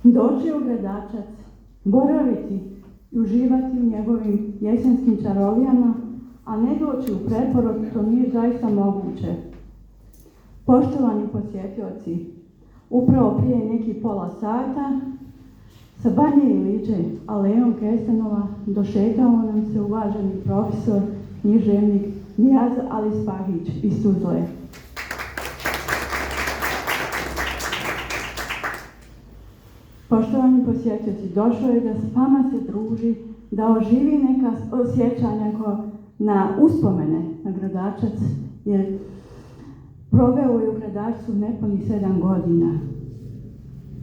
doći u Gradačac, boraviti i uživati u njegovim jesenskim čarovijama, a ne doći u Preporod, to nije zaista moguće. Poštovani posjetioci, upravo prije nekih pola sata sa Banje Iliđe, alejom kestenova, došetao nam se uvaženi profesor, književnik Nijaz Alispahić iz Tuzle. Poštovani posjetioci, došao je da s vama se druži, da oživi neka osjećanja na uspomene na Gradačac, jer proveo je u Gradačcu nepunih 7 godina.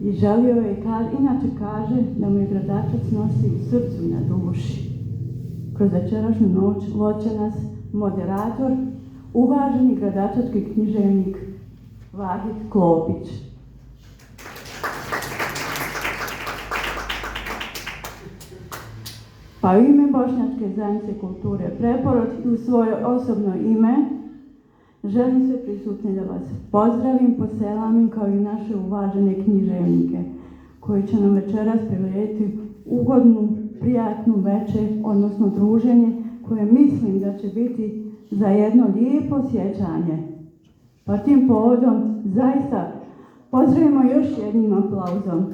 I želio je, inače kaže, da mu je Gradačac nosi u srcu i na duši. Kroz večerašnju noć voće nas moderator, uvaženi gradačački književnik Vahid Klopić. Pa u ime Bošnjačke zajednice kulture Preporod i u svoje osobno ime želim sve prisutne da vas pozdravim, poselamim kao i naše uvažene književnike koji će nam večeras prirediti ugodnu, prijatnu večer, odnosno druženje koje mislim da će biti za jedno lijepo sjećanje. Pa tim povodom zaista pozdravimo još jednim aplauzom.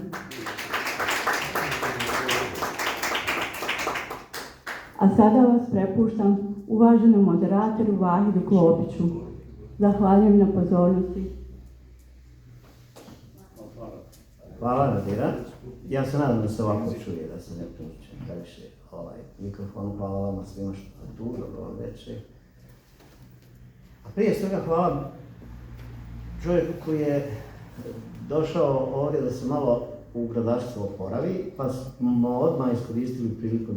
A sada vas prepuštam uvaženom moderatoru Vahidu Klopiću. Zahvaljujem na pozornosti. Hvala, Nadira. Ja se nadam da se ovako čuje, da se ne priče previše mikrofon. Hvala vama svima što ste tu, dobro vam večer. A prije svega hvala čovjeku koji je došao ovdje da se malo u Gradačcu oporavi, pa smo odmah iskoristili priliku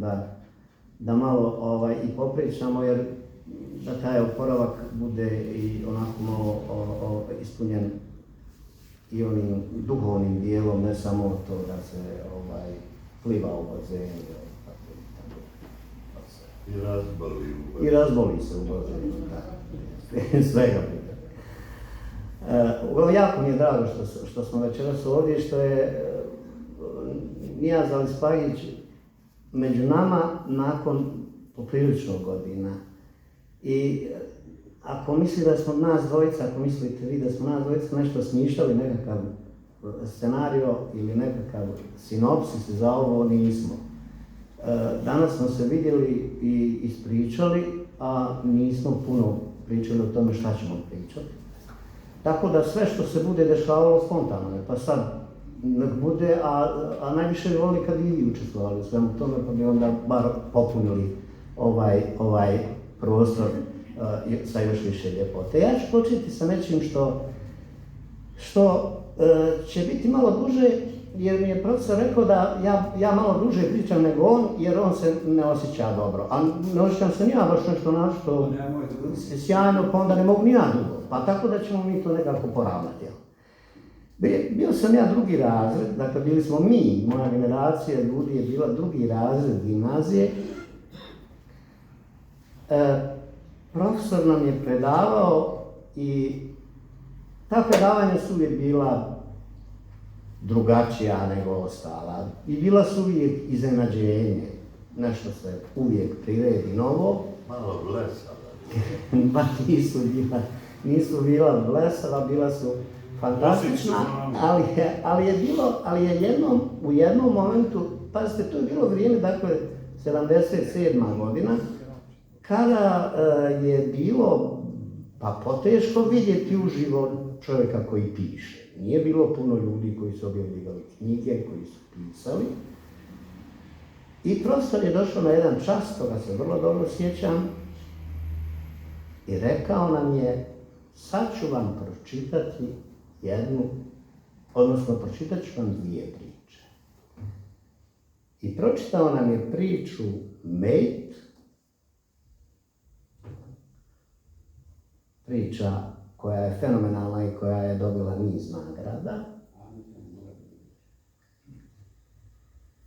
da malo i popričamo, jer da taj oporavak bude i onako malo ispunjen i onim duhovnim dijelom, ne samo to da se pliva u bazenu. I razboli se u bazenu, tako. Svega bude. Jako mi je drago što smo večeras ovdje, što je Nijaz Alispahić među nama nakon poprilično godina. I ako misli da smo nas dvojica, ako mislite vi da smo nas dvojica nešto smišljali, nekakav scenario ili nekakav sinopsis za ovo, nismo. Danas smo se vidjeli i ispričali, a nismo puno pričali o tome šta ćemo pričati. Tako da sve što se bude dešavalo spontano je, pa sad nek bude, a najviše bi volili kad i vi učestvovali u svemu tome, pa bi onda bar popunili ovaj prostor sa još više ljepote. Ja ću početi sa nečim što će biti malo duže, jer mi je profesor rekao da ja malo duže pričam nego on, jer on se ne osjeća dobro. A ne osjećam se ni ja baš nešto našto sjajno, pa onda ne mogu ni ja dugo. Pa tako da ćemo mi to nekako poravnati. Bio sam ja drugi razred, dakle bili smo mi, moja generacija ljudi je bila drugi razred gimnazije. Profesor nam je predavao i ta predavanja su uvijek bila drugačija nego ostala. I bila su uvijek iznenađenje, nešto se uvijek priredi novo. Malo blesava. Ba nisu bila blesava, bila su fantastična, ali je u jednom momentu, pazite, to je bilo vrijeme, dakle, 77. godina, kada je bilo, pa poteško vidjeti uživo čovjeka koji piše. Nije bilo puno ljudi koji su objavljivali knjige, koji su pisali. I profesor je došao na jedan čas, toga se vrlo dobro sjećam, i rekao nam je, sad ću vam pročitati pročitat ću vam 2 priče. I pročitao nam je priču Mejt, priča koja je fenomenalna i koja je dobila niz nagrada.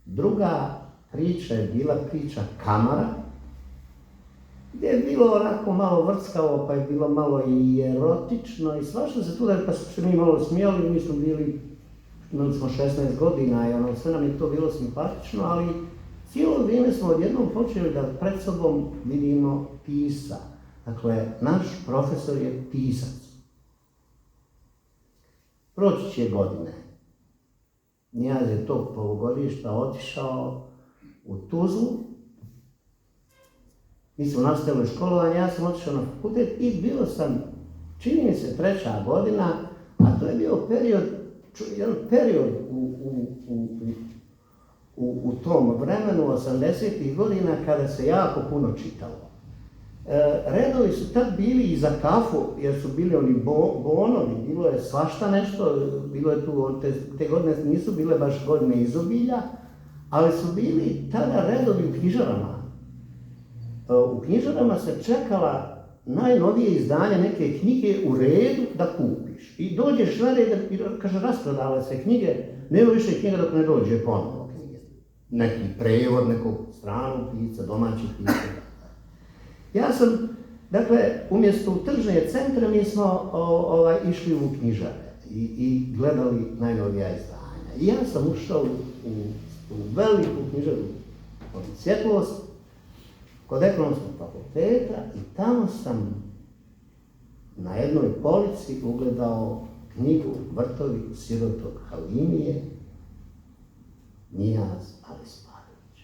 Druga priča je bila priča Kamara, gdje je bilo onako malo vrckavo, pa je bilo malo i erotično i svašta se tu da pa su se mi malo smijali, mi smo bili imali smo 16 godina i sve nam je to bilo simpatično, ali cijelo vrijeme smo odjednom počeli da pred sobom vidimo pisca. Dakle, naš profesor je pisac. Proći će godine. Nijaz je tog polugodišta otišao u Tuzlu. Mi smo nastavili školovanje, ja sam otišao na fakultet i bio sam, čini mi se, 3. godina, a to je bio jedan period u tom vremenu 80-ih godina kada se jako puno čitalo. Redovi su tad bili i za kafu, jer su bili oni bonovi, bilo je svašta nešto, bilo je tu, te godine nisu bile baš godine izobilja, ali su bili tada redovi u knjižarama. U knjižarama se čekala najnovije izdanje neke knjige u redu da kupiš. I dođeš na red i kaže, rasprodale se knjige, nema više knjiga dok ne dođe ponovno knjige. Neki prevod, nekog stranog pisca, domaćih pisca. Ja sam, dakle, umjesto u tržne centre mi smo išli u knjižare i gledali najnovija izdanja. I ja sam ušao u veliku knjižaru od Svjetlost, kod Ekonomskog fakulteta i tamo sam na jednoj polici ugledao knjigu Vrtovi sirotog Halimije, Nijaz Alisparović.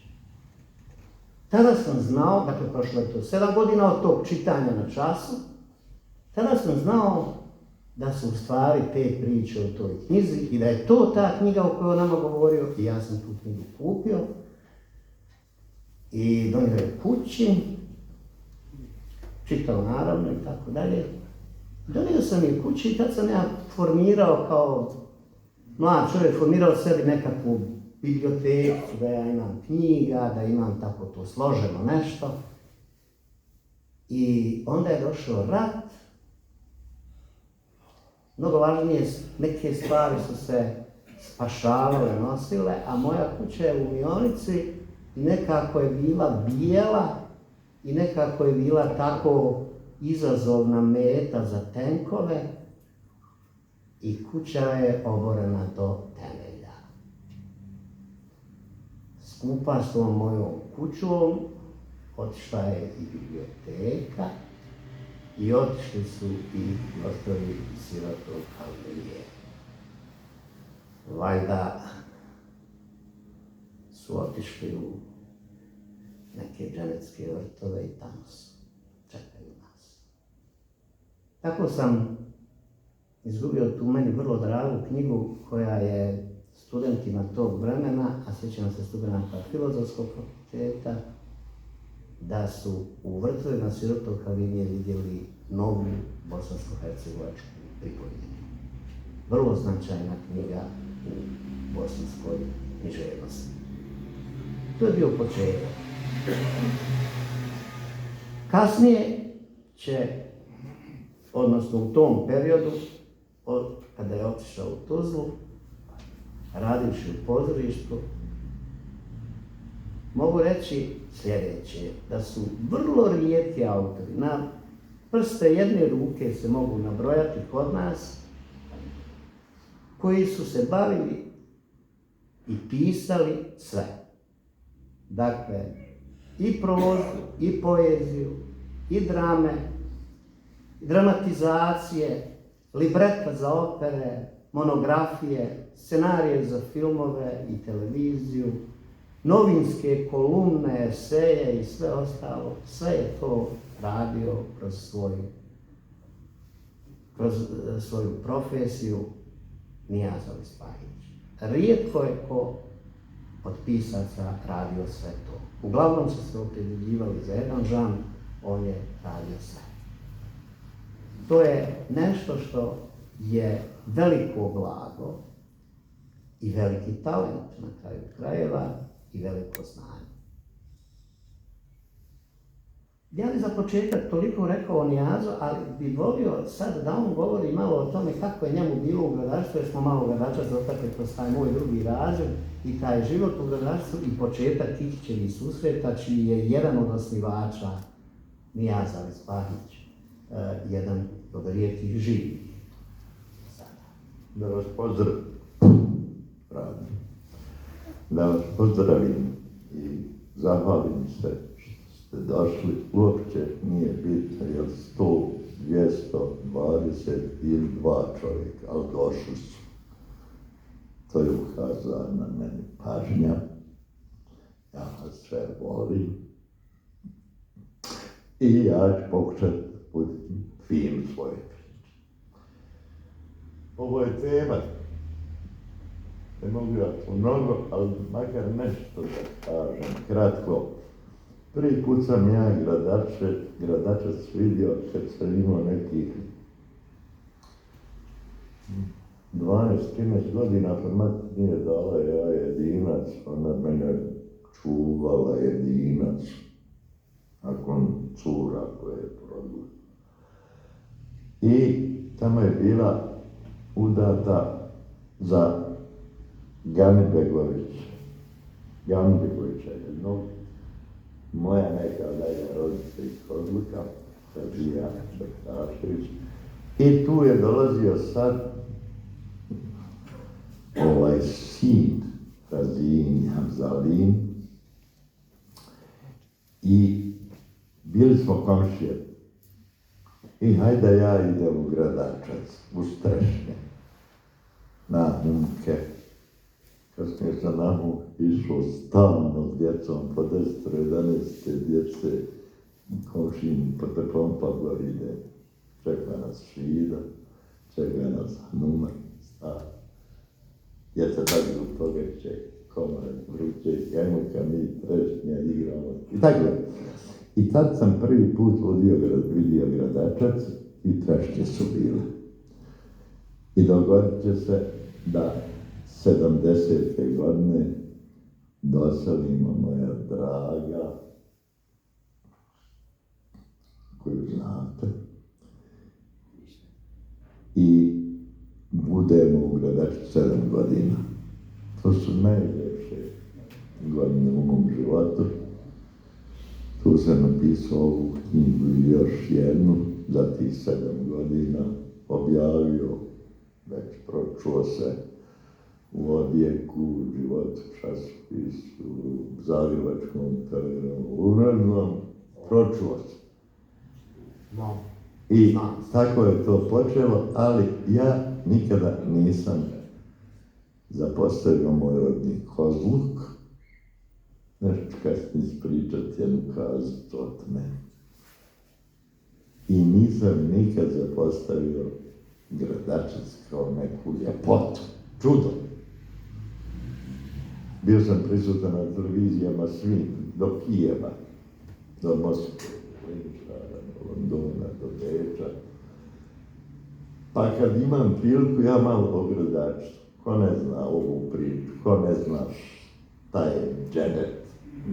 Tada sam znao, dakle prošlo je to 7 godina od tog čitanja na času, tada sam znao da su u stvari te priče o toj knjizi i da je to ta knjiga o kojoj nama govorio i ja sam tu knjigu kupio i donio je kući, čitao naravno i tako dalje. Donio sam je kući i tad sam ja formirao kao mlad čovjek, formirao sebi nekakvu biblioteku, da ja imam knjiga, da imam tako to složeno nešto. I onda je došao rat. Mnogo važnije, neke stvari su se spašavale, nosile, a moja kuća je u Mionici i nekako je bila bijela i nekako je bila tako izazovna meta za tenkove i kuća je oborena do temelja. Skupa s tom mojom kućom otišla je i biblioteka i otišli su i Vrtovi sirotog Halimije. Valjda su otišli u neke dženecke vrtove i tamo su, čekaju nas. Tako sam izgubio tu meni vrlo dragu knjigu koja je studentima tog vremena, a sjećam se studenta Filozofskog fakulteta, da su u Vrtovima sirotog Halimije vidjeli novu bosansko-hercegovačku pripovjednju. Vrlo značajna knjiga u bosanskoj književnosti. To je bio početak. Kasnije će, odnosno u tom periodu, kada je otišao u Tuzlu, radivši u pozorištu, mogu reći sljedeće, da su vrlo rijetki autori, na prste jedne ruke se mogu nabrojati kod nas, koji su se bavili i pisali sve. Dakle, i prozu, i poeziju, i drame, i dramatizacije, libreta za opere, monografije, scenarije za filmove i televiziju, novinske kolumne, eseje i sve ostalo. Sve je to radio kroz svoju profesiju Nijaz Alisparović. Rijetko je ko od pisaca radio sve to. Uglavnom su se opredjeljivali za jedan žanr, on je radio sve. To je nešto što je veliko blago i veliki talent na kraju krajeva i veliko znanje. Ja bi za početak toliko rekao o Nijazu, ali bi volio sad da on govori malo o tome kako je njemu bilo u gradarstvu, jer smo malo gradača dotakli kroz taj moj drugi razred i taj život u gradarstvu i početak Kikićevih susreta, čiji je jedan od osnivača Nijaz Alisparović, jedan od rijetkih živih. Da vas pozdrav. radim. Da vas pozdravim i zahvalim se što ste došli. Uopće nije bitno je li 100, 220 ili 2 čovjeka, ali došli su. To je ukazano na meni pažnja. Ja vas sve volim. I ja ću pokušati buditi film svoje priče. Ovo je tema. Ne mogu ja mnogo, ali makar nešto da kažem. Kratko. Prvi put sam ja Gradačac vidio kad sam imao nekih 12-13 godina, pa mati nije dala ja jedinac, ona mene čuvala jedinac, nakon cura koje je prodila. I tamo je bila udata za Ganbegovića jednog, moja neka dalja rodica iz Kozluka, Fazija Bektašević. I tu je dolazio sad sin Fazin Hamzalin i bili smo komšije. I hajde ja idem u Gradačac, u Strešnje, na Humke. Kasnije sam na Humke išao stalno s djecom, po 10-11 djece, komšin po teplom Pavlov ide. Čeka nas Šida, čeka nas Numan, star. Djeca tako u pogače, komare, vruće, kajmuka, mi Trešnje igramo. I tako je. I tad sam prvi put vidio Gradačac i Trešnje su bile. I dogodit će se da 70. godine doselimo moja draga, koju znate, i budemo u Gradačcu 7 godina. To su najljepše godine u mom životu. Tu sam napisao ovu knjigu i još jednu, za tih 7 godina, objavio, već pročuo se u Odijeku, u Životu, časopisu, u Zagrebačkom telegramu, ne znam, pročuo se. I tako je to počelo, ali ja nikada nisam zapostavio moj rodni Kozluk. Nešto kasnije ispričati jednu kazu od mene. I nisam nikad zapostavio Gradačac kao neku ljepotu, čudo. Bio sam prisutan na televizijama svim, do Kijeva, do Moskve, do Londona, do Beča. Pa kad imam priliku, ja malo o Gradačcu. Ko ne zna ovu priču, ko ne zna šta je dženet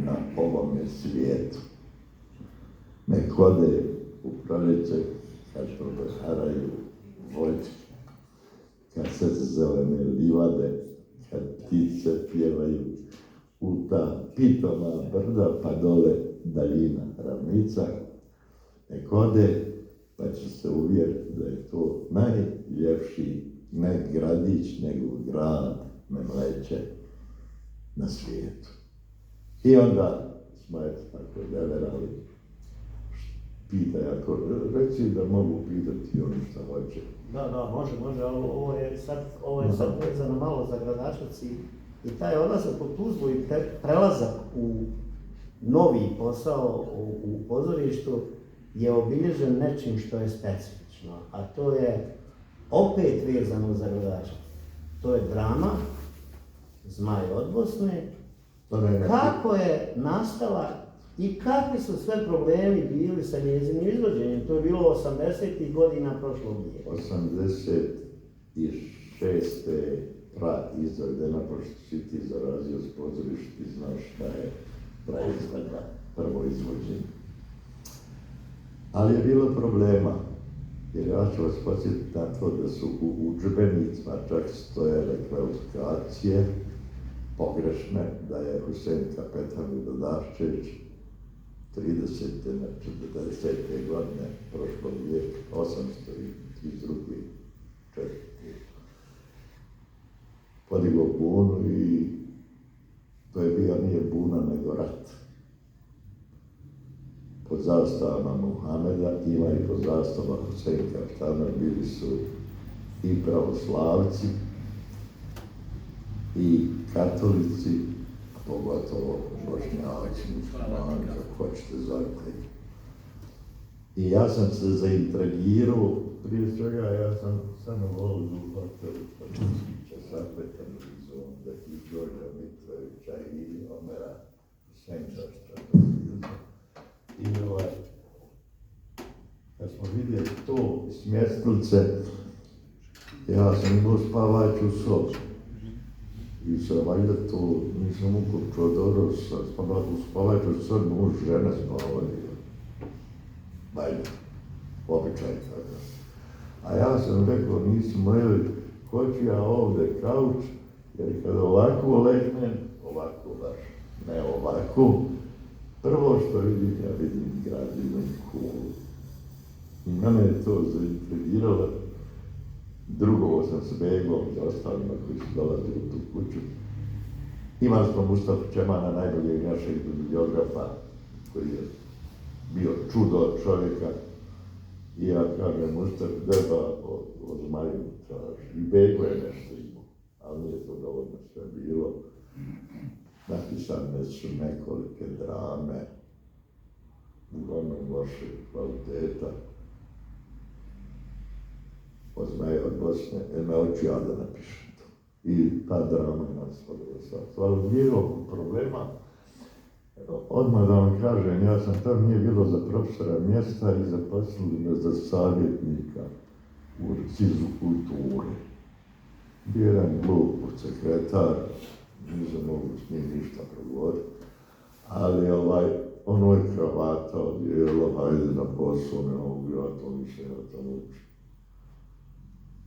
na ovome svijetu. Nek ode u proljeće, kad haraju voćke, kad se zelene livade, kad ptice pjevaju u ta pitoma brda, pa dole daljina ravnica. Nek ode, pa će se uvjeriti da je to najljepši, ne gradić, nego grad, ne mleće na svijetu. I onda smo tako deverali. Pitaj, ako reci da mogu pitati ono što hoće. Da, može, ali ovo je sad vezano malo za Gradačac i taj odlazak u Tuzlu i prelazak u novi posao u pozorištu je obilježen nečim što je specifično, a to je opet vezano za Gradačac. To je drama Zmaj od Bosne. Kako je nastala i kakvi su sve problemi bili sa njezinim izvođenjem? To je bilo 80. godina prošlog vijeka. 86. izvedena, pošto si ti zarazio s pozorišta, ti znaš šta je prvo izvođenje. Ali je bilo problema, jer ja ću vas podsjetiti na to da su u udžbenicima čak stojale kvalifikacije pogrešne, da je Husein Kapetan Dadaščević 30. na 40. godine prošlog vijeka, 832. podigao bunu i to je bio nije buna nego rat. Pod zastavama Muhameda, ima i pod zastavama Husejnka, tamo bili su i pravoslavci, i katolici, a pogotovo bošnjaci, muslimani, kako hoćete zvati. I ja sam se zaintrigirao, prije svega ja sam samo volio u hotelu Pačićića, sakve televizor, da i Đorđa Mitrovića i Omera Senčašća. I kad smo vidjeli to smjestilice, ja sam imao spavaću sobu. I se valjda to nisam ukupčao dobro, u spavaću sobu muž žena spavali. Valjda, običaj tada. A ja sam rekao, nismo jeli, hoću ja ovdje kauč, jer kada ovako legnem, ovako baš, ne ovako, prvo što vidim, ja vidim gradinu kulu. I mene je to zaintrigiralo. Drugo sam s Begom i ostalima koji su dolazili u tu kuću. Imali smo Mustafa Čemana, najboljeg našeg bibliografa, koji je bio čudo čovjeka. I ja kažem, Mustafa Grba o Zmaju traži. I Bego je nešto imao, ali nije to dovoljno sve bilo. Napisane su nekolike drame, uglavnom loše kvaliteta. Od Zmaja od Bosne, hoću ja da napišem to. I ta drama je nas podrosla. Ali njegovog problema, odmah da vam kažem, ja sam tam nije bilo za profesora mjesta i zaposlili me za savjetnika u CIZ-u kulture. Bio jedan glup sekretar, nisam mogu s njim ništa progovoriti, ali ono je kravata odjelo, hajde na posao, ne mogu ja to nisam ja tamo učio.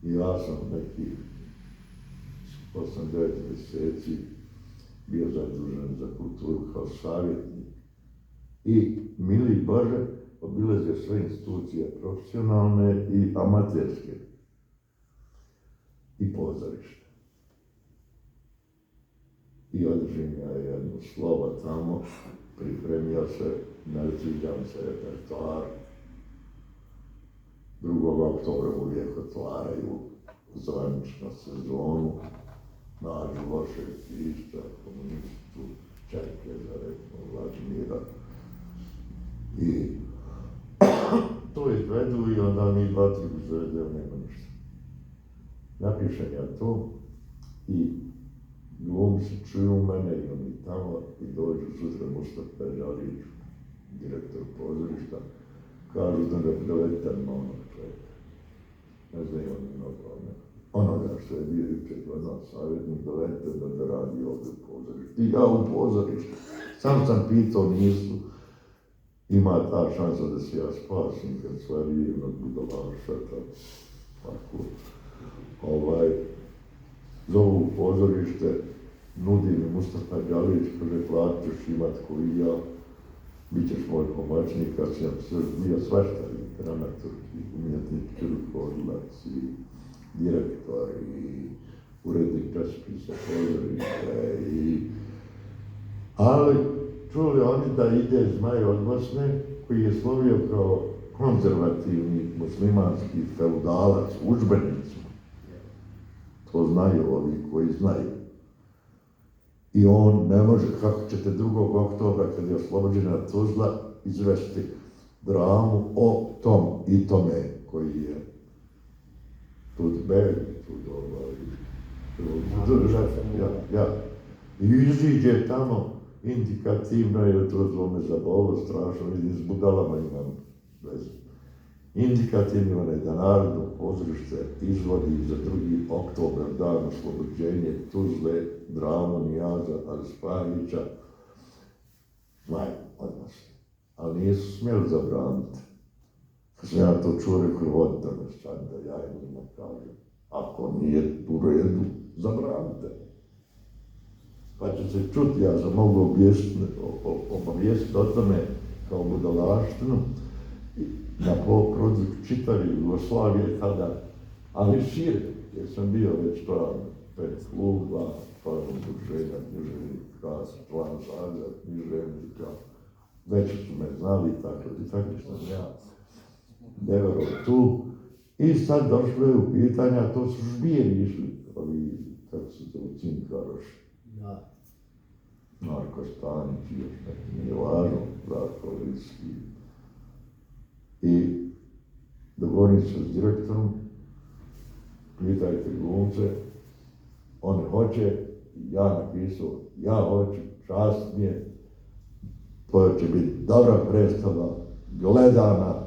I ja sam neki 8-9 mjeseci bio zadužen za kulturu kao savjetnik. I, mili Bože, obilazio sve institucije profesionalne i amaterske. I pozorište. I održim ja jedno slovo tamo, pripremio se, ne sviđam se repertoar. 2. oktobra uvijek otvaraju zvanično sezonu, nađu lošeg pišća, komunistu, Čerkeza, recimo, Vladimira. I to izvedu i onda mi 2-3 izvedeo, nema ništa. Napišem ja to i glumci čuju mene i oni tamo i dođu sutra Mustafa Peđalić, direktor pozorišta, kažu da ga dovedete na onog čovjeka. Ne znaju oni mnogo onoga što je bio jučer kod nas savjetnik, dovedete da radi ovdje u pozorištu. I ja u pozorištu. Sam pitao, nisu. Ima ta šansa da se ja spasim kad stvari jednog budalaša, tako. Zovu u pozorište, nudi mi Mustafa Đalić, kaže, platiš imat koji ja, bit ćeš moj pomoćnik, kad sam bio svašta, i dramaturg, i umjetnički rukovodilac, i direktor, i urednik časopisa pozorište, ali čuli oni da ide Zmaj od Bosne, koji je slovio kao konzervativni muslimanski feudalac u udžbenicima. To znaju ovi koji znaju. I on ne može, kako ćete 2. oktobra, kad je oslobođena Tuzla, izvesti dramu o tom i tome koji je Tudbeg, I iziđe tamo indikativno, jer to zlo me zabolo strašno, vidim s budalama imam veze. Indikativno je da Narodno pozorište izvodi za 2. oktober dan oslobođenje Tuzle, dramu Nijaza Arispahića, Zmaj odnosno. Ali nisu smjeli zabraniti. Kad sam ja to čuo, rekao, vodite me sad da ja njima kažem. Ako nije u redu, zabranite. Pa će se čuti, ja sam mogu obavijestiti o tome kao budalaštinu, na području čitave Jugoslavije tada, ali šire, jer sam bio već pravno 5 kluba, pa udruženja književnika, Plan Zagreb, književnika, već su me znali, tako sam ja devero tu. I sad došlo je u pitanja, to su žbijeni išli, ovi, kako se to u Cinkaroši. Da. Marko Stanić, još neki, nije važno, Darko Liski. I dogovorim se s direktorom, pitajte glumce, on hoće, ja napisao, ja hoću, čast mi je, to će biti dobra predstava, gledana.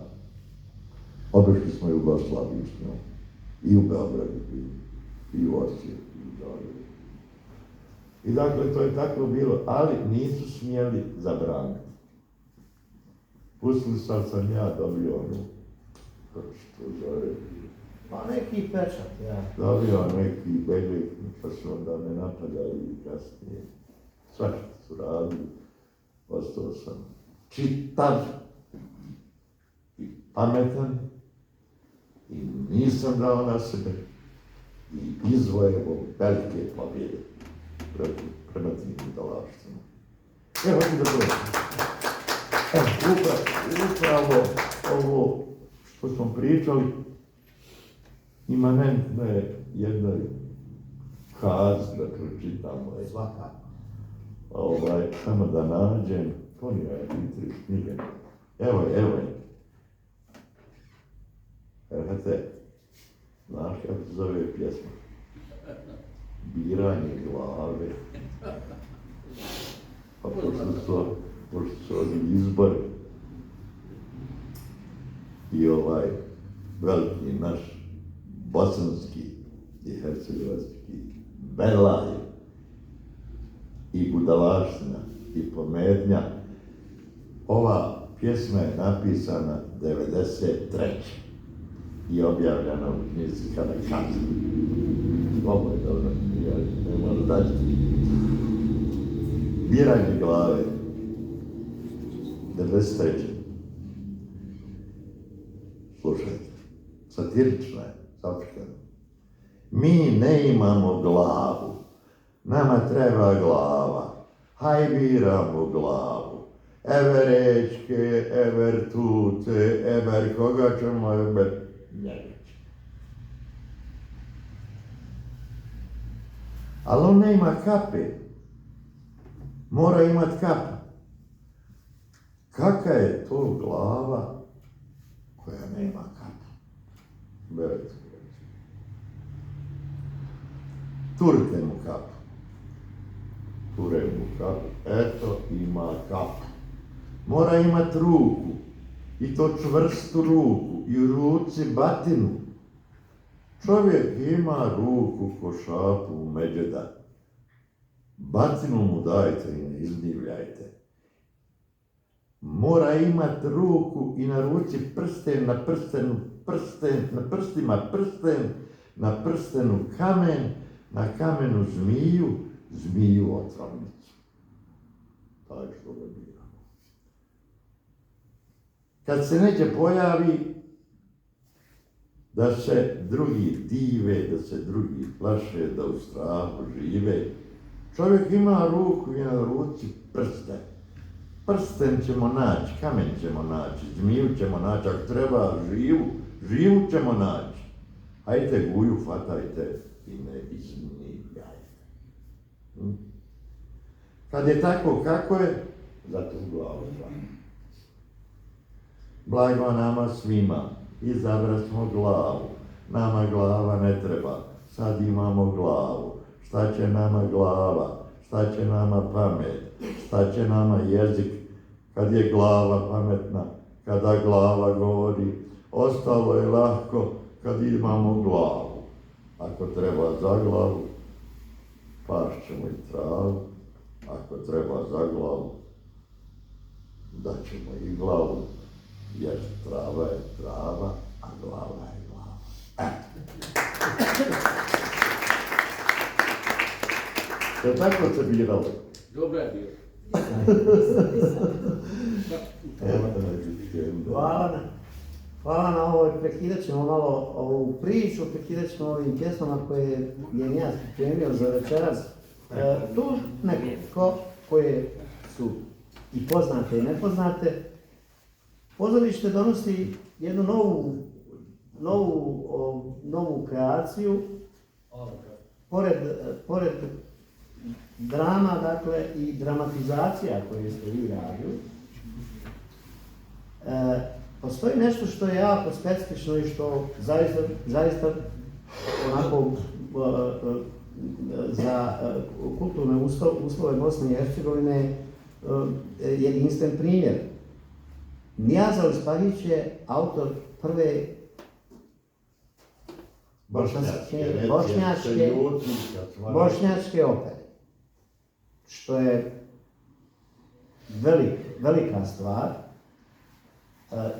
Obišli smo Jugoslaviju s njom, i u Beogradu, i u Osijeku, i u Zagrebu. I dakle, to je tako bilo, ali nisu smjeli zabraniti. Pustili sam ja dobio onu, kako se to zove, Pa neki pečat, ja. dobio neki beljek, pa su onda me napadali kasnije. Svašta su radili, ostao sam čitav i pametan i nisam dao na sebe i izvojevo velike pobjede prema tim budalaštima. Evo ti da prosim. Upravo ovo što smo pričali, imanentno je jednoj kazi da pročitamo. Svakako. Samo da nađem, ponio je tri knjige. Evo je. Evo, znaš kako se zove pjesma? Biranje glave. Pa pošto su ovi izbori i veliki naš bosanski i hercegovački belaj i budalaština i pometnja. Ova pjesma je napisana 1993. i objavljena u knjizi Kada kazi. Ovo je dobro, ja ne moram daći. Biranje glave, 1993. Slušajte, satirična je, sačekana. Mi ne imamo glavu, nama treba glava, haj biramo glavu. Ever Ečke, ever Tute, ever koga ćemo, ever Njelić. Ali on ne ima kape, mora imat kapu. Kaka je to glava koja nema kapu? Berete. Turite mu kapu. Ture mu kapu. Eto, ima kapu. Mora imat ruku. I to čvrstu ruku. I u ruci batinu. Čovjek ima ruku ko šapu međeda. Batinu mu dajte i ne izdivljajte. Mora imat ruku i na ruci prsten, na prstenu prsten, na prstima prsten, na prstenu kamen, na kamenu zmiju, zmiju otrovnicu. Taj što ga biramo. Kad se neće pojavi, da se drugi dive, da se drugi plaše, da u strahu žive, čovjek ima ruku i na ruci prsten. Prsten ćemo naći, kamen ćemo naći, zmiju ćemo naći, ako treba živu ćemo naći. Hajde guju, fatajte i ne izmijajte. Kad je tako kako je, zato u glavu zvamo. Blago nama svima, izabrat smo glavu, nama glava ne treba, sad imamo glavu. Šta će nama glava, šta će nama pamet, šta će nama jezik, kad je glava pametna, kada glava govori, ostalo je lahko kad imamo glavu. Ako treba za glavu, pašćemo i travu, ako treba za glavu, daćemo i glavu, jer trava je trava, a glava je glava. Je tako se biralo? Dobro je bilo. Hvala. Hvala na ovoj, prekidat ćemo malo ovu priču, prekidat ćemo ovim pjesmama koje je Nijaz pripremio za večeras. Tu nekoliko koje su i poznate i nepoznate. Pozorište donosi jednu novu kreaciju, pored drama, dakle, i dramatizacija koje ste vi radili. Postoji nešto što je jako specifično i što zaista onako za kulturne uslove Bosne i Hercegovine jedinstven primjer. Nijaz Alispagić je autor prve bošnjačke opere, što je velika stvar.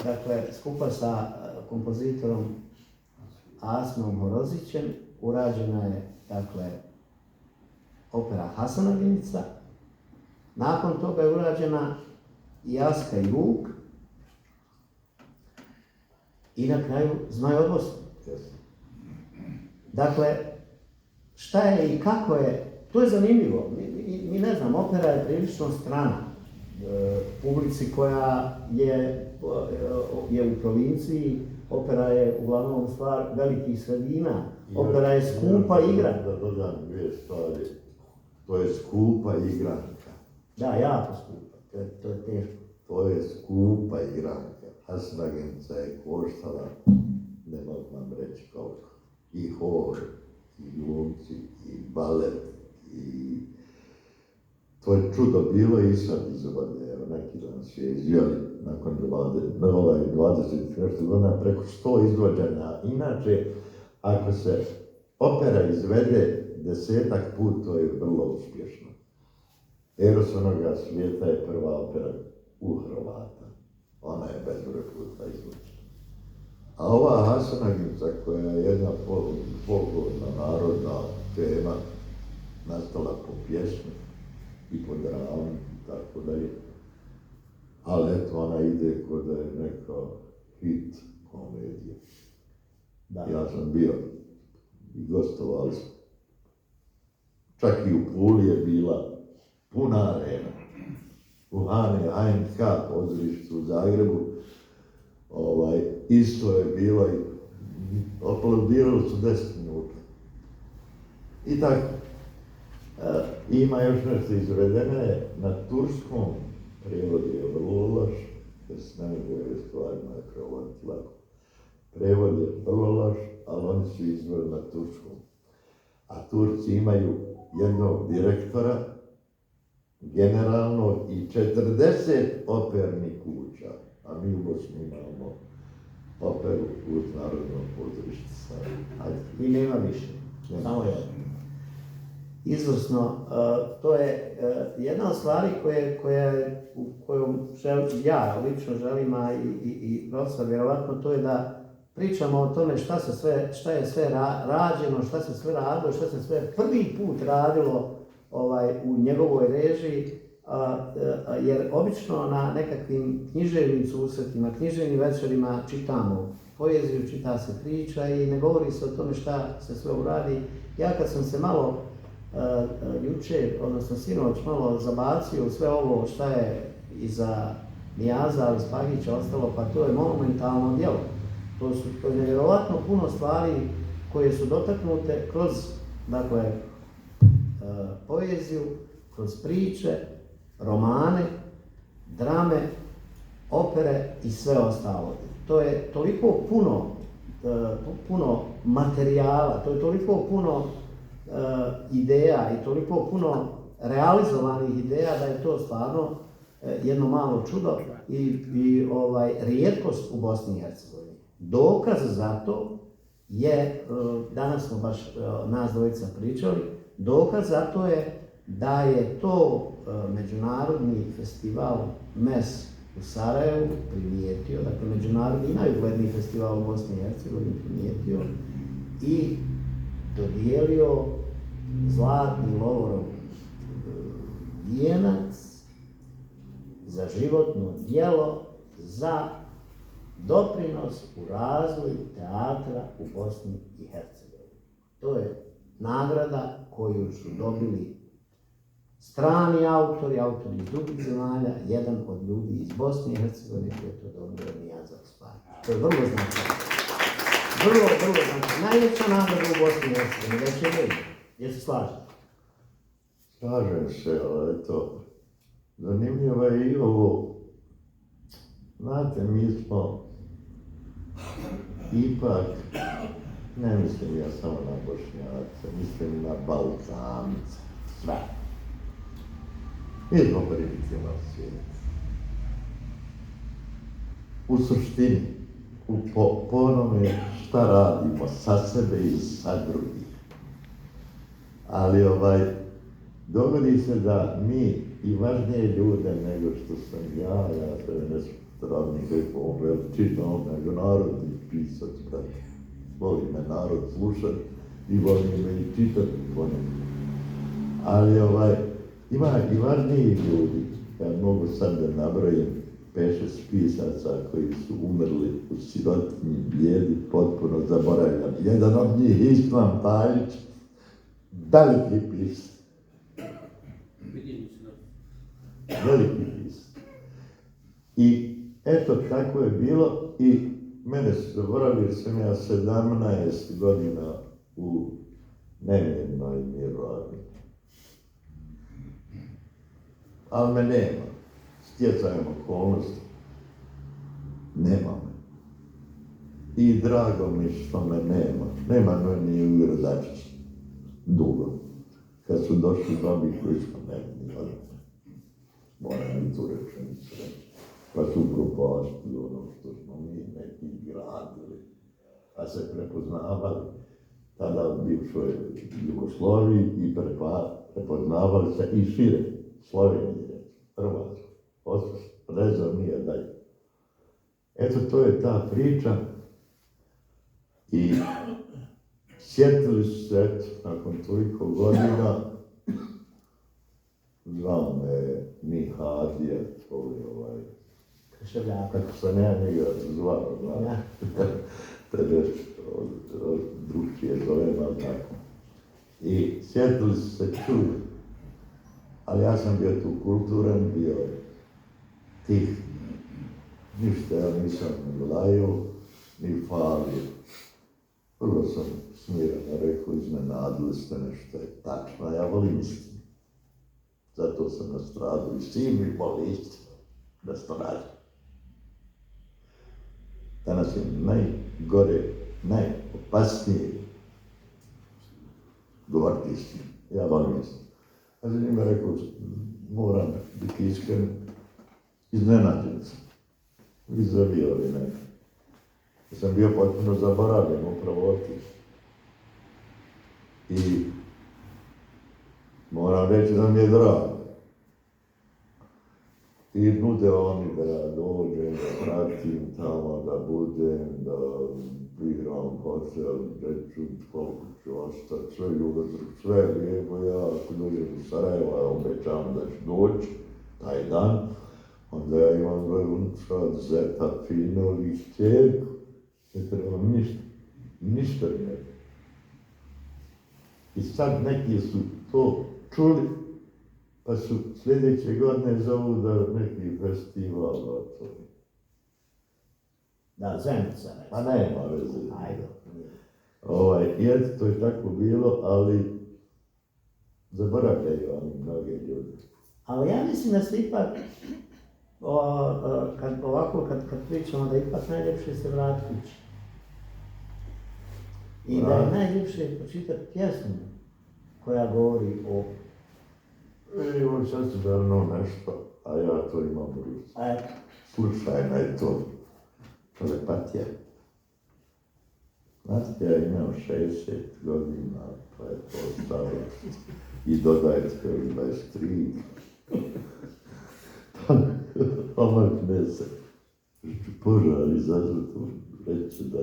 Dakle, skupa sa kompozitorom Asmom Horozićem urađena je, dakle, opera Hasanaginica. Nakon toga je urađena i Aska i Vuk i na kraju Zmaj od Bosne. Dakle, šta je i kako je, to je zanimljivo. Mi ne znam, opera je prilično strana publici koja je u provinciji, opera je uglavnom stvar velikih sredina, opera je skupa igra. Da dodam dvije stvari, to je skupa igranka. Da, jako skupa, to je teško. To je skupa igranka. Hasanaginica je koštala, ne mogu vam reći koliko, i hor, i glumci, i balet, i to je čudo bilo i sad izvode, evo neki dan su je izvjeli nakon 20 nešto godina preko 100 izvođenja. Inače, ako se opera izvede 10-ak put, to je vrlo uspješno. Eros onoga svijeta je prva opera u Hrvata. Ona je bezbroj puta izvođena. A ova Hasanaginica, koja je jedna folklorna narodna tema, nastala po pjesmi i po drami i tako dalje. Ali eto, ona ide kod da je neka hit komedija. Da. Ja sam bio i gostovali smo. Čak i u Puli je bila puna arena. U HNK pozorištu u Zagrebu isto je bilo i aplaudirali su 10 minuta. I tako. Ima još nešto izvedeno je na turskom, prijevod je vrlo loš, jer se ne mogu stvarima je prevoditi lako. Prevod je vrlo loš, ali oni su izveli na turskom. A Turci imaju jednog direktora, generalnog i 40 opernih kuća, a mi u Bosni imamo operu u Narodnom pozorištu. I nema više, samo jedno. Izvrsno, to je jedna od stvari kojom ja lično želim, a i profesor vjerovatno, to je da pričamo o tome šta je sve rađeno, šta se sve radilo, šta se sve prvi put radilo u njegovoj režiji, jer obično na nekakvim književnim susretima, književnim večerima čitamo poeziju, čita se priča i ne govori se o tome šta se sve uradi. Ja kad sam se malo jučer, odnosno sinoć, malo zabacio u sve ovo šta je iza Nijaza Alispagića ostalo, pa to je monumentalno djelo. To je nevjerovatno puno stvari koje su dotaknute kroz, dakle, poeziju, kroz priče, romane, drame, opere i sve ostalo. To je toliko puno materijala, to je toliko puno ideja i toliko puno realizovanih ideja da je to stvarno jedno malo čudo i rijetkost u Bosni i Hercegovini. Dokaz za to je, danas smo baš nas dvojica pričali, dokaz za to je da je to međunarodni festival MES u Sarajevu primijetio, dakle međunarodni i najugledniji festival u Bosni i Hercegovini primijetio i dodijelio zlatni Lovorov vijenac za životno djelo za doprinos u razvoju teatra u Bosni i Hercegovini. To je nagrada koju su dobili strani autori, autori iz drugih zemalja, jedan od ljudi iz Bosne i Hercegovine koji je to dobio Nijazov Spajić. To je vrlo značajno. Vrlo značajno. Najveća nagrada u Bosni i Hercegovini, već je reći. Jel se slažete? Slažem se, ali eto, zanimljivo je i ovo. Znate, mi smo ipak, ne mislim ja samo na Bošnjace, mislim na Balkance, sve. Mi smo primitivno svijet. U suštini, po onome šta radimo sa sebe i sa drugih. Ali dogodi se da mi i važnije ljude nego što sam ja se ne stravnik po veličinom međunarodni pisac, brate. Voli me narod slušat i voli me i čitat po njemu. Ali ima i važniji ljudi, ja mogu sad da nabrojim 5-6 pisaca koji su umrli u sirotinji, bijedi, potpuno zaboravljani. Jedan od njih, István Pajić, veliki pisac. Veliki pisac. I eto tako je bilo i mene se zaboravio, sam ja 17 godina u nemirnoj mirovini. Ali me nema. Stjecajem okolnosti. Nema me. I drago mi što me nema. Nema me ni u Gradačiću. Dugo. Kad su došli novi koji smo nemni od mene. Moram i tu rečenicu reći. Pa su propastili ono što smo mi neki gradili. Pa se prepoznavali tada u bivšoj Jugoslaviji i prepoznavali se i šire. Slovenije, Hrvatsko, Rezor nije dalje. Eto, to je ta priča i sjetili su se, nakon toliko godina, zvao me Nihadija, kako sam ja njega zvao, tebe drugčije zovem, ali tako. I sjetili su se čuli. Ali ja sam bio tu kulturan, bio tih, ništa ja nisam lajio, ni falio. Prvo sam smirano rekao, iznenadili ste nešto je tačno, ja volim istinu. Zato sam nastradao i svi mi voli istinu, da se to radi. Danas je najgore, najopasnije govoriti istinu. Ja volim istinu. A za njima rekao, moram biti iskren, iznenađen sam. Izavijali neka. Ja sam bio potpuno zaboravljen, upravo otišao. I moram reći da mi je drago. I nude oni da ja dođem, da pratim tamo, da budem, da igram hotel, gdje ću, koliko ću ostati, sve ljubav, sve lijepo, ja ako dođem u Sarajevo, ja obećam da ću doći taj dan, onda ja imam dvoje unučad, zeta, fino i čerku, ne trebam ništa mi ne. I sad neki su to čuli, pa su sljedeće godine zovu da neki festival otvori. Da, Zenica. Pa nema veze. Ajde. I eto, to je tako bilo, ali zaboravljaju oni mnoge ljudi. Ali ja mislim da se ipak, kad pričamo, da ipak najljepše se vrati kući. I da je najljepše pročitati pjesmu koja govori o... Evo sad se davno nešto, a ja to imam u ruci. Slušaj, je to telepatija. Znate, ja imam 60 godina, pa je to starost. I dodajte još 23. Omakne se. Požar izazvatu, reći da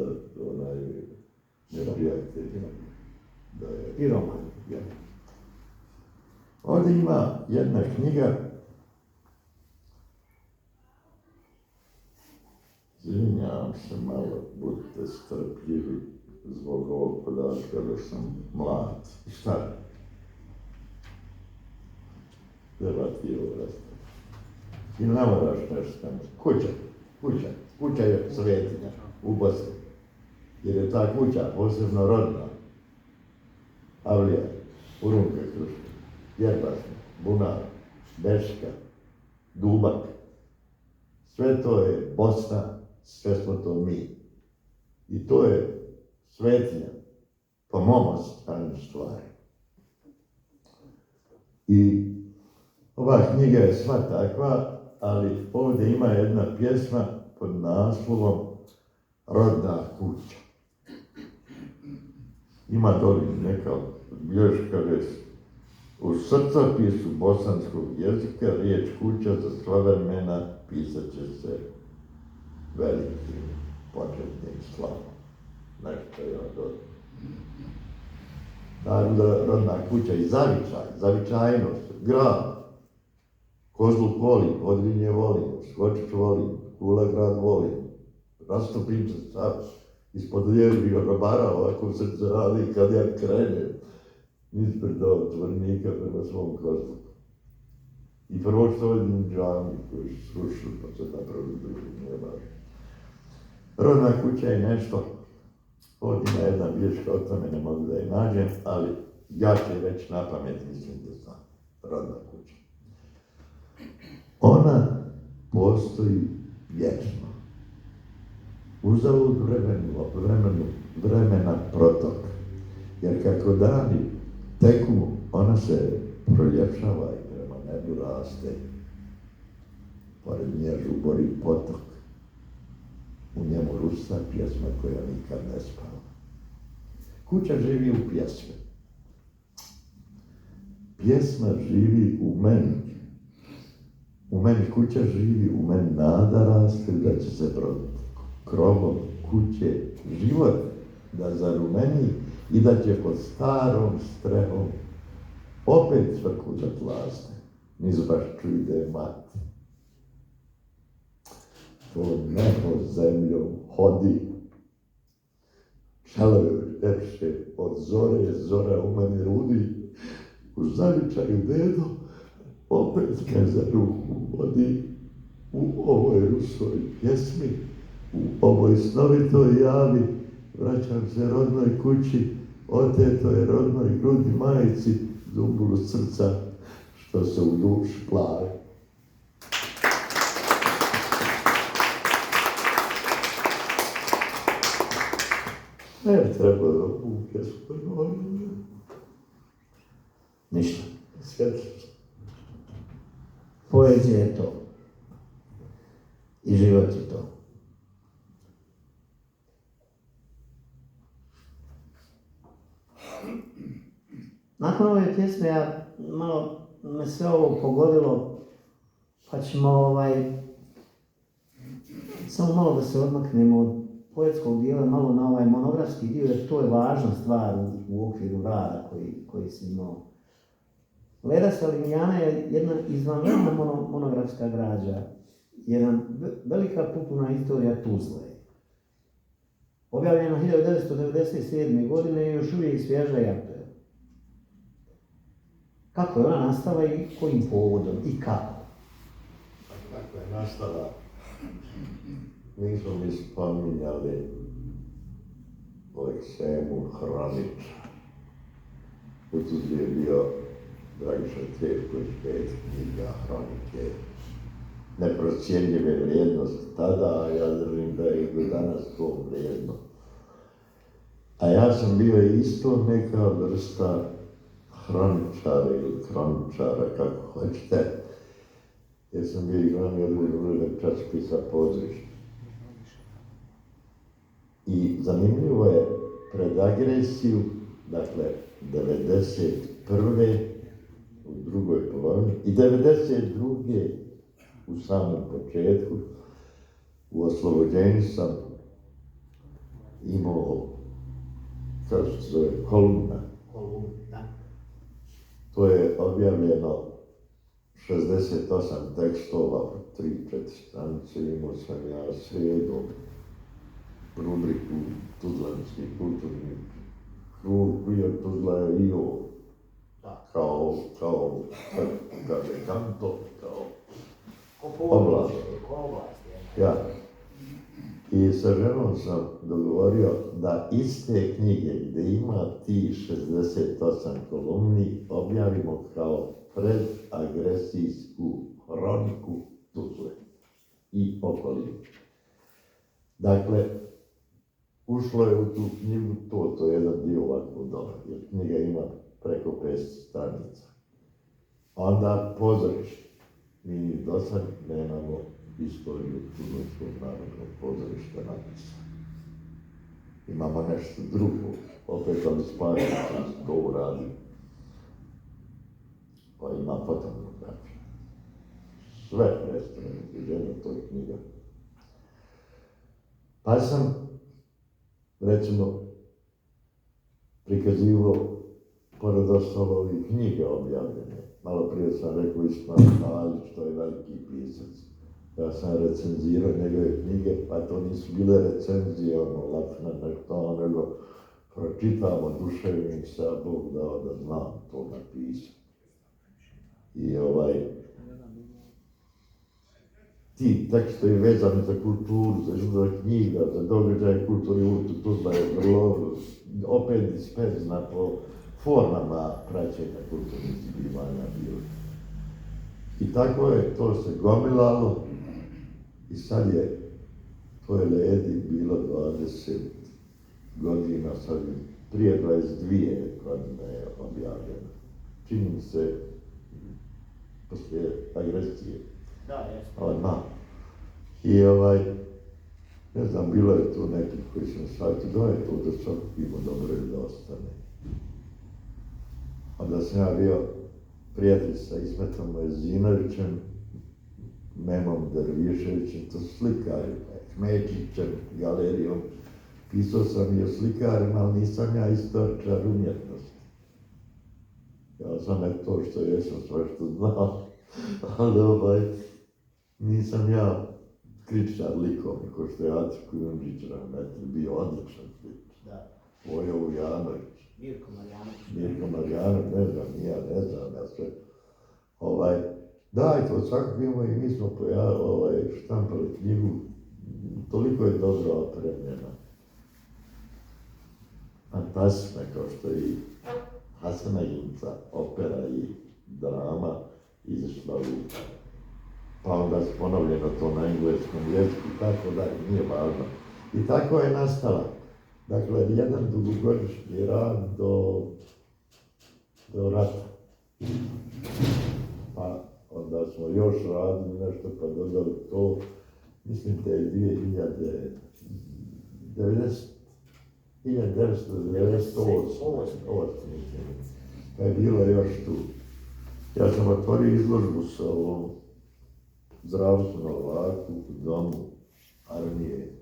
onaj neprijatelj, da je... Piroman. Ja. Ovdje ima jedna knjiga, izvinjavam se malo, budite strpljivi zbog ovog podatka da sam mlad. Šta? Treba ti ovo rastaviti. I ne moraš nešto tamo. Kuća je svetinja u Bosni. Jer je ta kuća posebno rodna. Avlija, Urunka Kruška, Jerbašna, Bunar, Beška, Dubak. Sve to je Bosna, sve smo to mi. I to je svetinja, po mom stanju stvari. I ova knjiga je sva takva, ali ovdje ima jedna pjesma pod naslovom Rodna kuća. Ima doli neka bilješka reč. U srcopisu bosanskog jezika riječ kuća za sva vremena pisat će se velikim početnim slavom. Nešto je on dodao. Naravno, rodna kuća i zavičajnost, grad. Kozluk volim, Podrinje volim, Skočić volim, Kulagrad volim. Rastopim se sad ispod lijevih robara, ovako srce radi kad ja krenem ispred od Tvrnika prema svom Kozluku. I prvo što vidim džami koji su srušili, pa se napravili drugi, nije važno. Rodna kuća je nešto, ovdje ima jedna bilješka, o tome ne mogu da je nađem, ali ja ću već na pamet mislim da znam. Rodna kuća. Ona postoji vječno. Uzalud vremena protok. Jer kako dani teku, ona se proljepšava i prema nebu raste. Pored nje žubori potok. U njemu rusa pjesma koja nikad ne spava. Kuća živi u pjesmi. Pjesma živi u meni. U meni kuća živi, u meni nada raste da će se krovom kuće život da zarumeni i da će pod starom strehom opet cvrku da tlasne, niz bašču ide mati. To nebo zemljom hodi, čelove lepše od zore, zora u meni rudi, u zavičaju dedo, opet me za ruku vodi u ovoj rusoj pjesmi, u ovoj snovitoj javi, vraćam se rodnoj kući, otetoj rodnoj grudi majici, zumbulu srca, što se u duši plavi. Ne treba da ovu pjesmu ponovim. Ništa. Svjetlost. Poezija je to. I život je to. Nakon ove pjesme, malo me sve ovo pogodilo, pa ćemo samo malo da se odmaknemo od poetskog dijela, malo na ovaj monografski dio, jer to je važna stvar u okviru rada koji si imao. Leda Salignjana je jedna izvanredna monografska građa, jedna velika kulturna istorija Tuzle. Objavljena 1997. godine i još uvijek svježa i aktuelna. Kako je ona nastala i kojim povodom i kako? Kako je nastala, nismo mi spominjali Aleksemu Hranića. U Tuzli je bio Dragiša Cvjetković, 5 knjiga Hronike, neprocijenjive vrijednosti tada, a ja držim da je i do danas to vrijedno. A ja sam bio isto neka vrsta hroničara ili kroničara, kako hoćete, jer sam bio i glavni odgovornik časopisa Pozorište. I zanimljivo je, pred agresiju, dakle, 1991. u drugoj polovini i 1992. u samom početku, u oslobođenju sam imao, kako se zove, kolumna. To je objavljeno 68 tekstova, 3-4 stranice, imao sam ja srijedom rubriku Tuzlanski kulturni krug koji od Tuzla je i ovo. Kao, kako kaže, kanto, kao oblast. Ja. I sa ženom sam dogovorio da iz te knjige gdje ima ti 68 kolumni objavimo kao predagresijsku hroniku Tuzle i okoline. Dakle, ušlo je u tu knjigu, to je jedan dio ovakvog doma, jer knjiga ima preko 500 stranica. Onda pozorište. Mi do sad nemamo istoriju Tuzlanskog narodnog pozorišta napisano. Imamo nešto drugo, opet ali Spajić to uradi. Pa ima fotografiju. Sve predstavljeno izgledano toj knjiga. Pa sam, recimo, prikazivao pored ostalog i knjige objavljene. Malo prije sam rekao Ismail Halić, to je veliki pisac. Ja sam recenzirao njegove knjige, pa to nisu bile recenzije, lafna nešto, nego pročitam oduševnik se, a Bog dao da znam to napisati. I ti tekstovi vezani za kulturu, za izgleda knjiga, za događaje kulturi, Tuzla je vrlo, opet disperzna po formama praćenja kulturnih zbivanja bilo. I tako je, to se gomilalo i sad je, to je Ledi bilo 20 godina, sad je prije 22 godine je objavljeno. Čini mi se, poslije agresije. Da, jesmo. Odmah. I ne znam, bilo je tu nekih koji sam shvatio, da je to da čak ima dobro i da ostane. Onda sam ja bio prijatelj sa Ismetom Mojezinovićem, Memom Derviševićem, to su slikari, Kmečićem, galerijom. Pisao sam i o slikarima, ali nisam ja istoričar umjetnosti. Ja sam to što jesam, sve što znam, ali nisam ja kritičar likovni, ko što je Ati Kujundžić Rahmetli bio odličan kritičar. Vojo Ujanović. Mirko Marjanović, ne znam, ja sve. Da, i to svakako imamo i mi smo štampali knjigu, toliko je dobro opremljena. Fantastična kao što je i Hasana Inca, opera i drama izašla pa onda je ponovljeno to na engleskom jeziku, tako da nije važno. I tako je nastala. Dakle, jedan dugogodišnji rad do rata. Pa onda smo još radili nešto pa dodali to, mislim da je 1998. Pa je bilo još tu. Ja sam otvorio izložbu sa ovom Zdravstvu Novaku u domu armije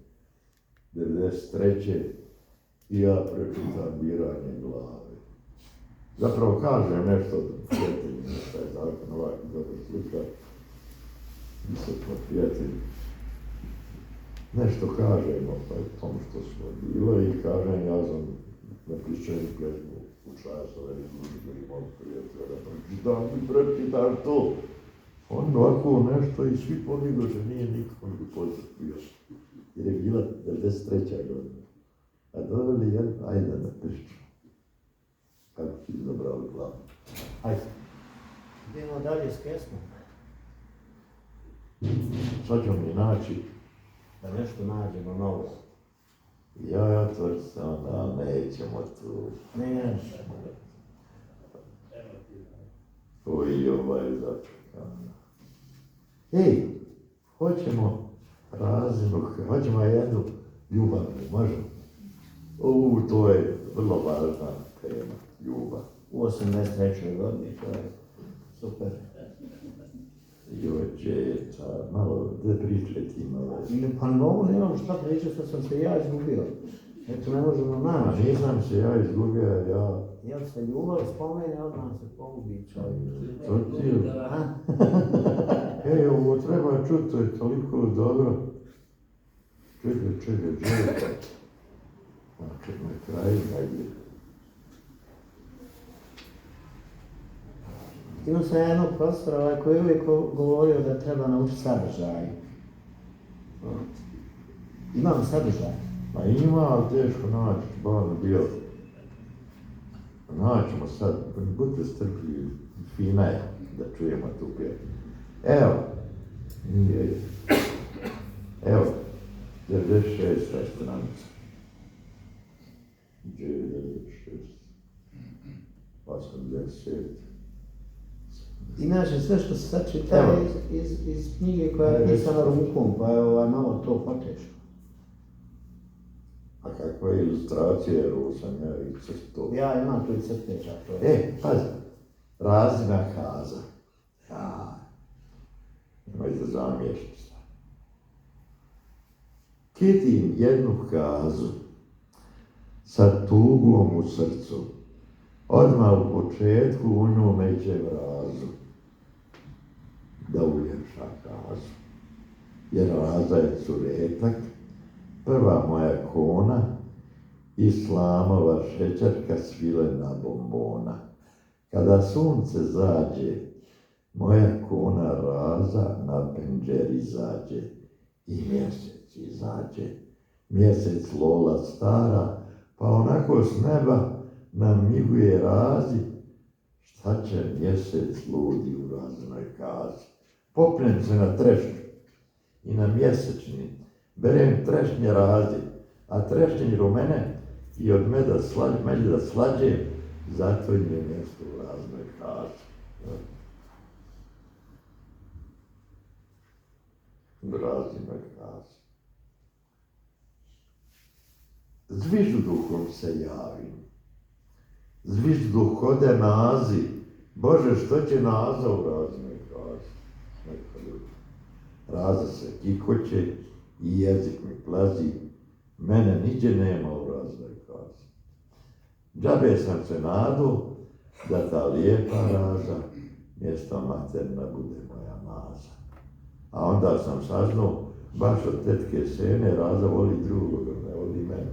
1993. I ja prečitam Biranje glave. Zapravo kažem nešto od prijateljima, šta je Zakon Novak dobro slika. Mi smo prijatelji. Nešto kažemo o tom što smo bilo i kažem, ja sam na pišćenju plesmu u časove izlužbe i mog prijatelja pročitam to. On ovako nešto i svi pomigo, že nije nikako nego podsjetio. Jer je bila 93. godina. A doveli jedan, ajde na pišću. Kako ti izabrali glavu? Ajde. Idemo dalje s pjesmom. Šta ćemo mi naći? Da nešto nađemo novo. Ja tvrdim da nećemo tu. Ne. To je začekano. Ej, hoćemo razinu, hoćemo jednu ljubavnu, možemo? To je vrlo važna tema, ljubav. U 83. godini, to je super. Jođeca, malo da pričati malo. Pa novo nemam šta pričati, sad sam se ja izgubio. Eto, ne možemo naći. Nisam se ja izgubio, ja... Jel se ljubav spomene, odmah se pogubi čovjek. Čuti? Ej, ovo treba čuti, to je toliko dobro. Čekaj. Znači, na kraju negdje. Imao sam jednog profesora koji je uvijek govorio da treba naučiti sadržaj. Imam sadržaj. Ma ima, ali teško naći, bolno bio. Naćemo sad, budite strpljivi, fina je da čujemo tu pjesmu. Evo, evo, 96. stranica. 96. 80. Inače, sve što se sad čita iz knjige koja je pisana rukom, pa je malo to poteško. A kakva je ilustracija, jer ovo sam ja i crto. Ja imam tu i crteža. Pazi, razina kaza. Nemoj da zamiješti. Kitim jednu kazu sa tugom u srcu. Odmah u početku u nju meće vrazu. Da uljepša kazu. Jer raza je curetak, prva moja kona, islamova šećerka svilena bombona. Kada sunce zađe, moja kona raza na penđeri zađe i mjesec izađe. Mjesec lola stara, pa onako s neba namiguje razi, šta će mjesec ludi u raznoj kazi. Popnem se na trešnju i na mjesečni, berem trešnje razi, a trešnje rumene i od meda slađe, zato im je mjesto u raznoj kazi. U raznoj kazi. Zvižduhom se javim. Zvižduh ode nazi. Bože, što će naza u raznoj kazi? Raza se kikoće i jezik mi plazi. Mene niđe nema u raznoj kazi. Džabe sam se nadu da ta lijepa raza mjesto materna bude moja maza. A onda sam saznao, baš od tetke Sene, raza voli drugoga, ne voli mene.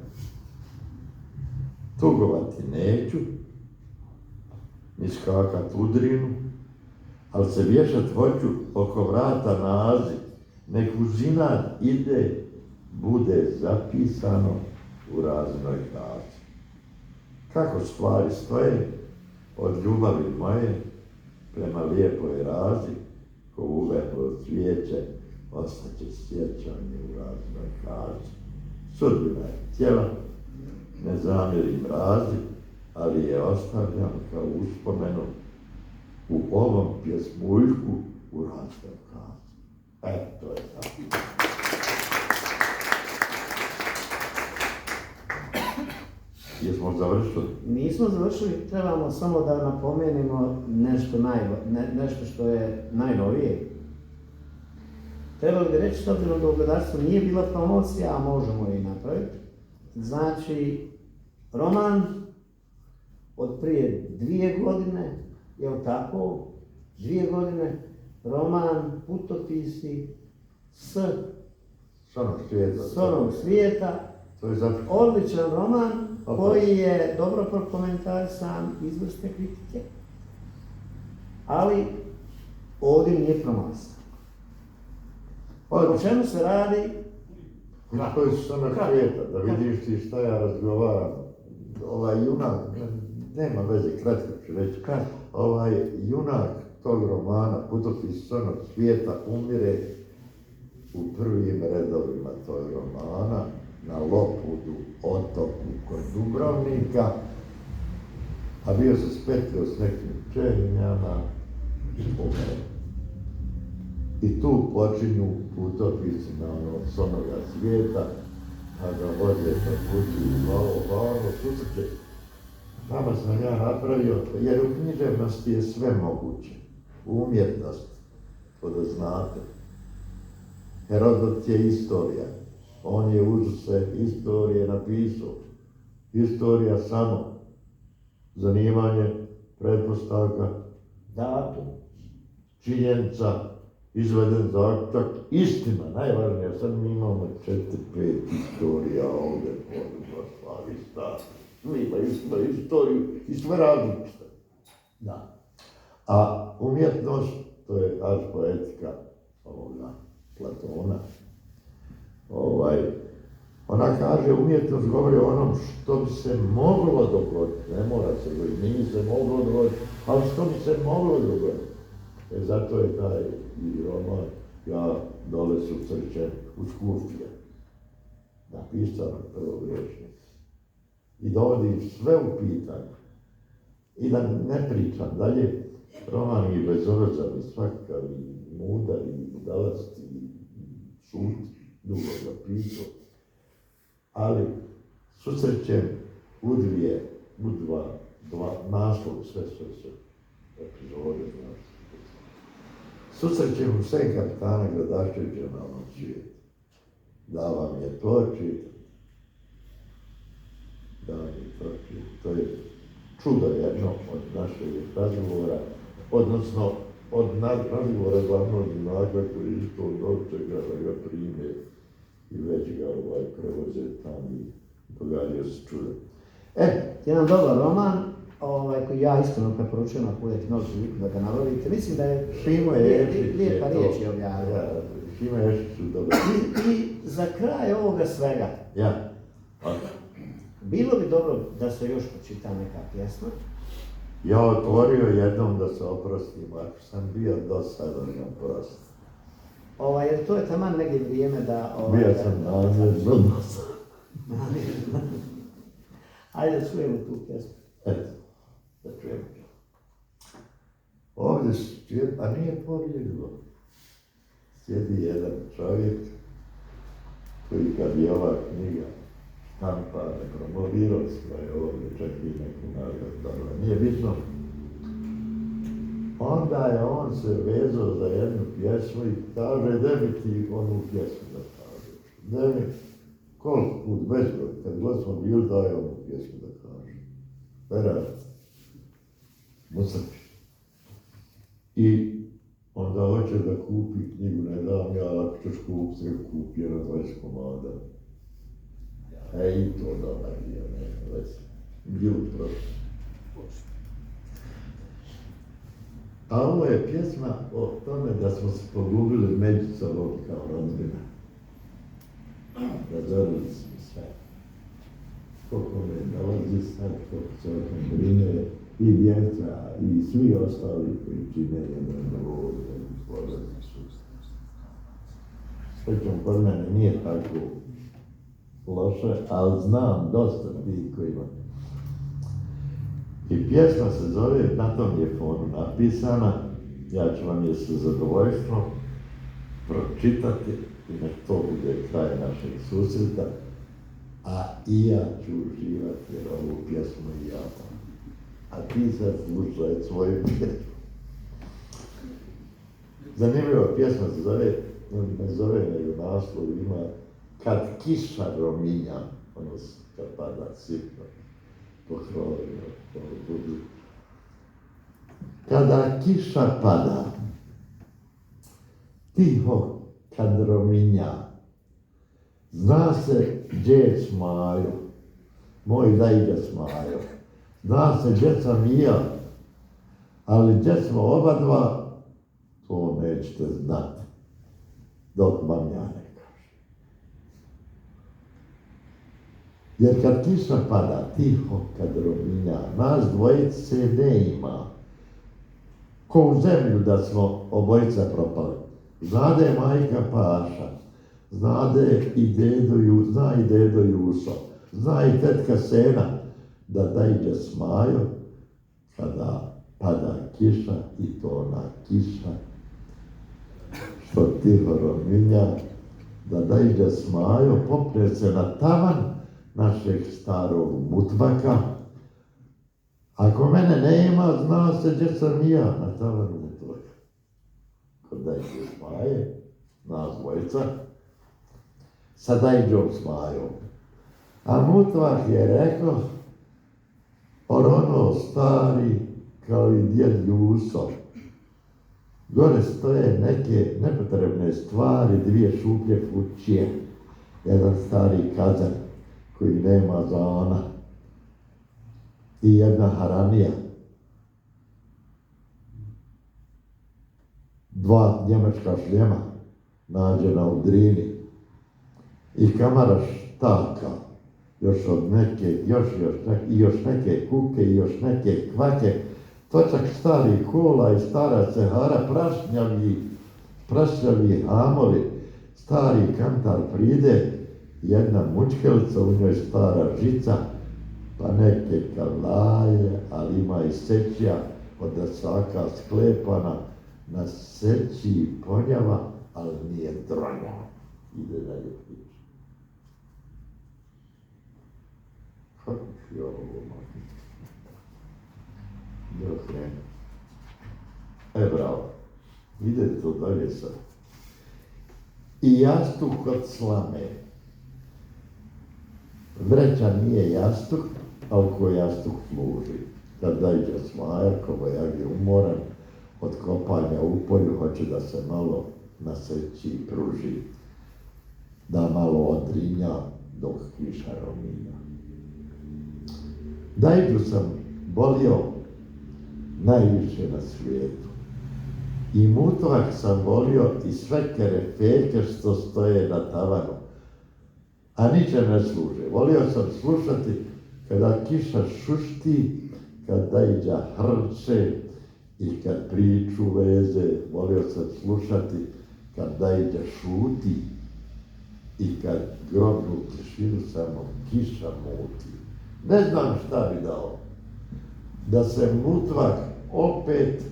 Tugovati neću, ni skakat udrinu, ali se vješat hoću oko vrata nazi, nek uzinat ide, bude zapisano u raznoj kazi. Kako stvari stoje, od ljubavi moje, prema lijepoj razi, ko uvehlo cvijeće, ostaće sjećanje u raznoj kazi. Sudbina je htjela, ne zamjerim razi, ali je ostavljam kao uspomenu u ovom pjesmuljku u raznoj kazi. To je tako. Jesmo završili? Nismo završili, trebamo samo da napomenemo nešto što je najnovije. Trebali bi reći, s obzirom da u gledačstvu nije bila promocija, a možemo je i napraviti. Znači, roman od prije 2 godine, je li tako? 2 godine, roman Putopisi s onog svijeta. Odličan roman koji je dobro prokomentarisan, izvrsne kritike, ali ovdje nije promocija. O čemu se radi? To je s onog svijeta, da vidiš ti šta ja razgovaram. Ovaj junak, nema veze, kratko ću reći, ovaj junak tog romana, Putopis s onog svijeta, umire u prvim redovima tog romana, na Lopudu, otoku kod Dubrovnika, a bio se spetio s nekim Čehinjama i umre. I tu počinju putopisi na s onoga svijeta, a ga vode sa puti u ono susreće. Nama sam ja napravio, jer u književnosti je sve moguće. Umjetnost, to da znate. Herodot je istorija. On je uzuse istorije napisao. Istorija samo. Zanimanje, pretpostavka, datum, činjenica, izveden zaključak, istina, najvažnija, sad mi imamo 4-5 istorija ovdje po Jugoslaviji, svi imaju istoriju i sve različite. Da. A umjetnost, to je ars poetika ovoga Platona, ona kaže, umjetnost govori o onom što bi se moglo dogoditi, ne mora se dogoditi, nije se moglo dogoditi, ali što bi se moglo dogoditi. Zato je taj i roman, ja dole susrećem u Skufije, napisano prvog rječnika. I dovodi sve u pitanje. I da ne pričam dalje, roman je bezobrazan i svakav, i mudar, i budalast, i šut, dugo ga pisao. Ali susrećem u dva naslovu, sve epizode, susrećem u sve kapitana Gradaševića na ovom svijetu. Da vam je to čitati. Da vam je to čitati. To je čudo jedno od našeg razgovora, odnosno od razgovora glavnog junaka koji je isto dočeka da ga prime i već ga prevoze tamo i događa se čudo. Jedan dobar roman, koji ja iskreno preporučujem ako budete imali priliku da ga nabavite. Mislim da je Šimo Ješić lijepa riječ je objavio. Šimo Ješić su dobro. I za kraj ovoga svega, bilo bi dobro da se još pročita neka pjesma. Ja otvorio jednom da se oprostim, ako sam bio dosadan na prost. Jer to je taman negdje vrijeme da... Bio sam namjerno dosadan. Ajde da čujemo tu pjesmu. Eto, da čujemo. Ovdje a nije pobjeglo. Sjedi jedan čovjek koji kad je ova knjiga štampa, ne promovirao svoje ovdje, čak i neku nagradu, nije bitno. Onda je on se vezao za jednu pjesmu i kaže, da bi ti onu pjesmu da kažeš. Da mi, koliko put, bezbroj, kad god smo bili, daje onu pjesmu da kaže. Pera, Musrči. I onda hoće da kupi knjigu, ne dam ja, ako ćeš kupiti, kupi jedno 20 komada. I to dobar dio, ne, već jutro. A ovo je pjesma o tome da smo se pogubili među sobom kao rodbina. Razorili smo sve. Koliko me dolazi sad, koliko se o tom brine, i djeca, i svi ostali koji čine jedan ovog porodicu. Srećom, kod mene nije tako loše, ali znam dosta tih koji ima. I pjesma se zove, na tom je fonu napisana, ja ću vam je sa zadovoljstvom pročitati i nek to bude kraj našeg susreta, a i ja ću uživati jer ovu pjesmu i ja. A ti sad slušaj svoju pjesmu. Zanimljiva pjesma se zove, ne zove nego naslov, ima Kad kiša rominja, ono kad pada sitno po krovima, po budu. Kada kiša pada, tiho kad rominja, zna se gdje je Smajo, moj dajđa Smajo, zna se gdje sam i ja, ali gdje smo oba dva, to nećete znati, dok vam ja ne kažem. Jer kad kiša pada, tiho kad rominja, nas dvojice ne ima, ko u zemlju da smo obojica propali. Znade majka Paša, znade i dedo, zna i dedo Juso, zna i tetka Sena, da dajđe Smajo, kada pada kiša i to ona kiša, što tiho rominja, da dajđe Smajo, popne se na tavan našeg starog mutvaka. Ako mene nema, zna se gdje sam i ja na tavanu mutvaka. Kod dajđe Smaje, nas dvojica, sa dajđom Smajom. A mutvak je rekao, Orono stari kao i djed Juso, Gore stoje neke nepotrebne stvari, 2 šuplje kućije, jedan stari kazan koji nema zona i jedna haranija. 2 njemačka šljema nađena u Drini i kamara štaka, još neke kuke i još neke kvake, točak stari kola i stara cehara, prašnjavi hamovi, stari kantar pride, jedna mučkelica, u njoj stara žica, pa neke kalaje, ali ima i sećija od dasaka sklepana, na seći ponjava, ali nije dronjava. Ide dalje priča. Kako ću ja ovo maknuti? Da krenu. Bravo. Ide to dalje sad. I jastuk od slame. Vreća nije jastuk, ali ko jastuk služi. Kad dajđe smaja, ko vojak je umoran, od kopanja u polju, hoće da se malo naseći i pruži, da malo odrinja dok kiša rominja. Dajđu sam volio najviše na svijetu. I mutvak sam volio i sve kerefeke što stoje na tavanu, a niče ne služe. Volio sam slušati kada kiša šušti, kad dajđa hrče i kad priču leze. Volio sam slušati kad dajđa šuti i kad grobnu tišinu samo kiša muti. Ne znam šta bi dao da se mutvak opet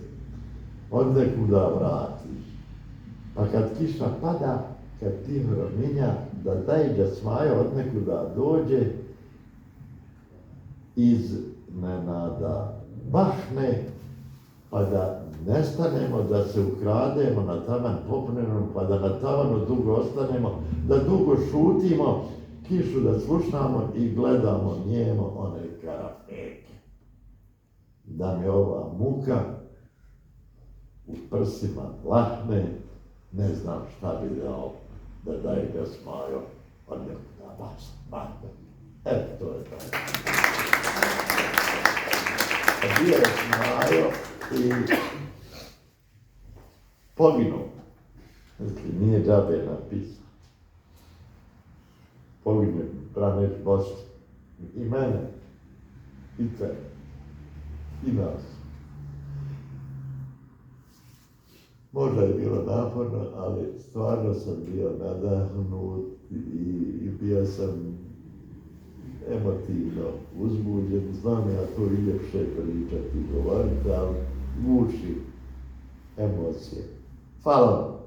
od nekuda vrati. Pa kad kiša pada, kad tiho rominja, da dajđa smaja od nekuda dođe, iznenada bahne, pa da nestanemo, da se ukrademo na tavan popnenom, pa da na tavanu dugo ostanemo, da dugo šutimo, kišu da slušamo i gledamo njemo one karafeke. Da mi ova muka u prsima lahne, ne znam šta bi dao da daje ga smajo od nekuda bahne. To je taj. Bio je smajo i poginuo. Nije džabe napisao. Poginuo Braneš Boško. I mene. I tebe. I nas. Možda je bilo naporno, ali stvarno sam bio nadahnut i bio sam emotivno uzbuđen. Znam ja to i ljepše pričati i govoriti, ali muči emocije. Hvala vam.